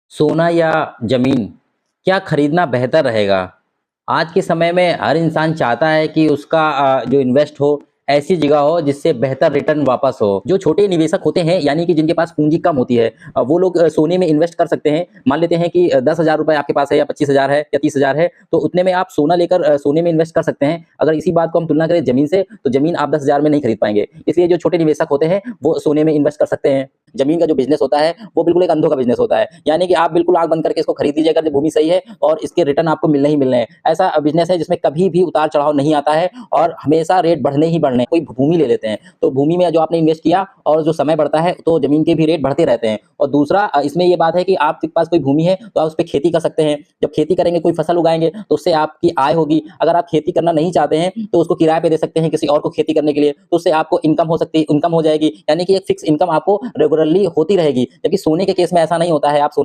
सोना या ज़मीन, क्या खरीदना बेहतर रहेगा? आज के समय में हर इंसान चाहता है कि उसका जो इन्वेस्ट हो, ऐसी जगह हो जिससे बेहतर रिटर्न वापस हो। जो छोटे निवेशक होते हैं यानी कि जिनके पास पूँजी कम होती है वो लोग सोने में इन्वेस्ट कर सकते हैं। मान लेते हैं कि ₹10,000 आपके पास है या 25,000 है या 30,000 है, तो उतने में आप सोना लेकर सोने में इन्वेस्ट कर सकते हैं। अगर इसी बात को हम तुलना करें ज़मीन से, तो ज़मीन आप 10,000 में नहीं खरीद पाएँगे। इसलिए जो छोटे निवेशक होते हैं, वो सोने में इन्वेस्ट कर सकते हैं। ज़मीन का जो बिज़नेस होता है, वो बिल्कुल एक अंधों का बिज़नेस होता है। यानी कि आप बिल्कुल आँख बंद करके इसको खरीद लीजिए अगर भूमि सही है और इसके रिटर्न आपको मिलने ही मिलने हैं। ऐसा बिज़नेस है जिसमें कभी भी उतार-चढ़ाव नहीं आता है और हमेशा रेट बढ़ने ही बढ़ने हैं। कोई भूमि ले लेते हैं, तो भूमि में जो आपने इन्वेस्ट किया और जो समय बढ़ता है, तो ज़मीन के भी रेट बढ़ते रहते हैं। और दूसरा इसमें ये बात है कि आपके पास कोई भूमि है, तो आप उसपे खेती कर सकते हैं। जब खेती करेंगे, कोई फसल उगाएँगे, तो उससे आपकी आय होगी। अगर आप खेती करना नहीं चाहते हैं, तो उसको किराए पे दे सकते हैं किसी और को खेती करने के लिए, तो उससे आपको इनकम हो जाएगी। यानी कि एक फिक्स इनकम आपको रेगुलरली होती रहेगी। जबकि सोने के केस में ऐसा नहीं होता है। आप सो